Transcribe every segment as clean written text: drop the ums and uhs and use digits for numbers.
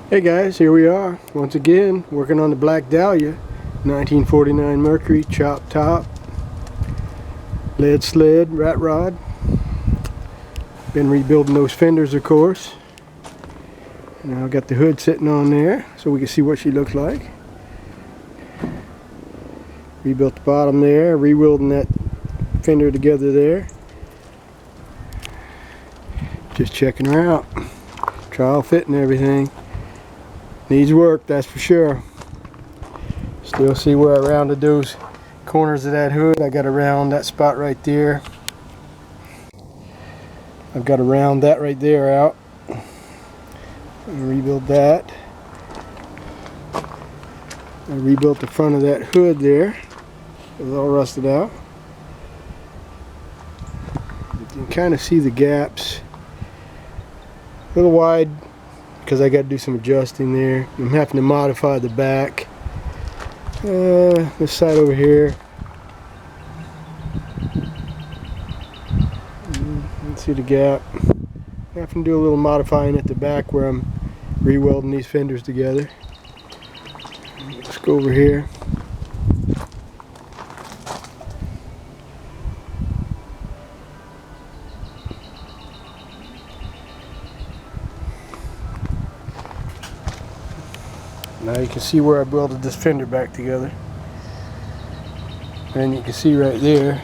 Hey guys, here we are once again working on the black Dahlia 1949 Mercury chop top lead sled rat rod. Been rebuilding those fenders, of course. Now I've got the hood sitting on there so we can see what she looks like. Rebuilt the bottom there, re-welding that fender together there. Just checking her out. Trial fit and everything. Needs work, that's for sure. Still see where I rounded those corners of that hood. I got to round that spot right there. I've got to round that right there out and rebuild that. I rebuilt the front of that hood there. It was all rusted out. You can kind of see the gaps. A little wide because I got to do some adjusting there. I'm having to modify the back. This side over here. Let's see the gap. I have to do a little modifying at the back where I'm re-welding these fenders together. Let's go over here. Now you can see where I welded this fender back together. And you can see right there.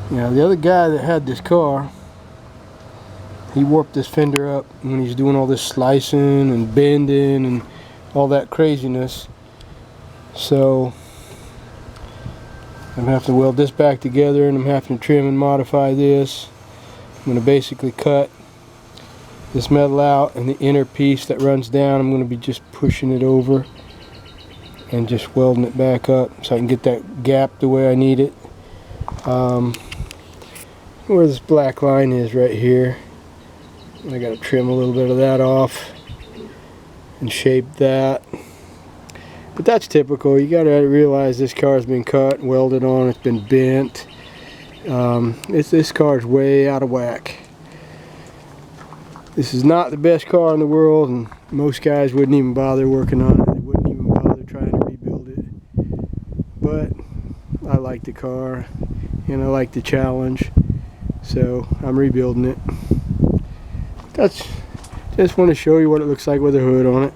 Now the other guy that had this car, he warped this fender up when he's doing all this slicing and bending and all that craziness. So I'm having to weld this back together, and I'm having to trim and modify this. I'm going to basically cut this metal out, and the inner piece that runs down, I'm going to be just pushing it over and just welding it back up so I can get that gap the way I need it. Where this black line is right here, I got to trim a little bit of that off and shape that. But that's typical. You got to realize this car's been cut, welded on, it's been bent. This car's way out of whack. This is not the best car in the world, and most guys wouldn't even bother working on it. They wouldn't even bother trying to rebuild it. But I like the car, and I like the challenge, so I'm rebuilding it. Just want to show you what it looks like with a hood on it.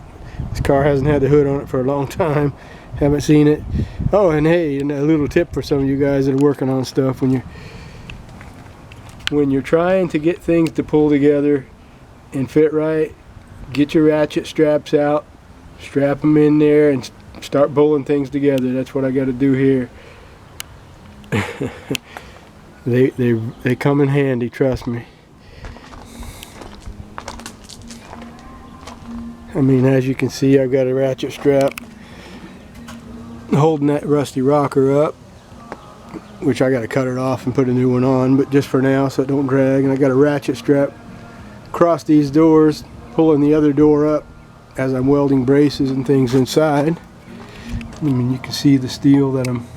This car hasn't had the hood on it for a long time. Haven't seen it. Oh, and hey, and a little tip for some of you guys that are working on stuff: when you're trying to get things to pull together and fit right, get your ratchet straps out, strap them in there, and start pulling things together. That's what I got to do here. they come in handy, trust me. I mean, as you can see, I've got a ratchet strap holding that rusty rocker up, which I got to cut it off and put a new one on, but just for now so it don't drag. And I got a ratchet strap across these doors, pulling the other door up as I'm welding braces and things inside. I mean, you can see the steel that I'm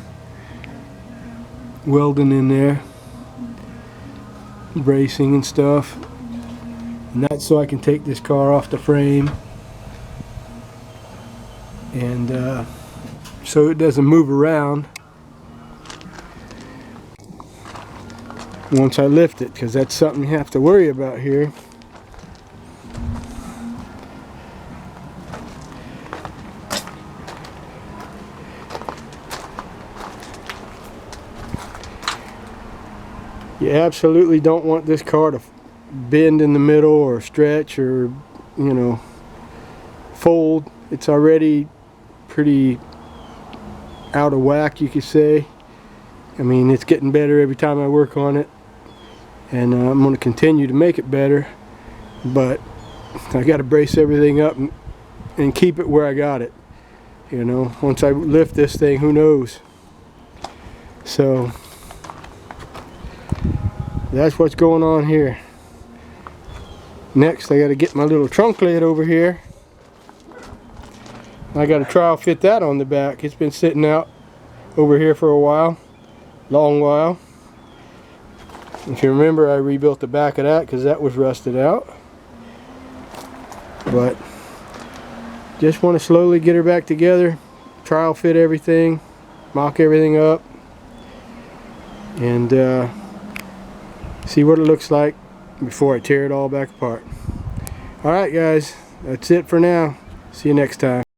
welding in there, bracing and stuff. And that's so I can take this car off the frame, and so it doesn't move around once I lift it, because that's something you have to worry about here. You absolutely don't want this car to bend in the middle or stretch or, you know, fold. It's already pretty out of whack, you could say. I mean, it's getting better every time I work on it, and I'm going to continue to make it better, but I got to brace everything up and keep it where I got it. You know, once I lift this thing, who knows? So that's what's going on here. Next, I got to get my little trunk lid over here. I got to trial fit that on the back. It's been sitting out over here for a while, long while. If you remember, I rebuilt the back of that because that was rusted out. but just want to slowly get her back together, trial fit everything, mock everything up, and see what it looks like before I tear it all back apart. Alright guys, that's it for now. See you next time.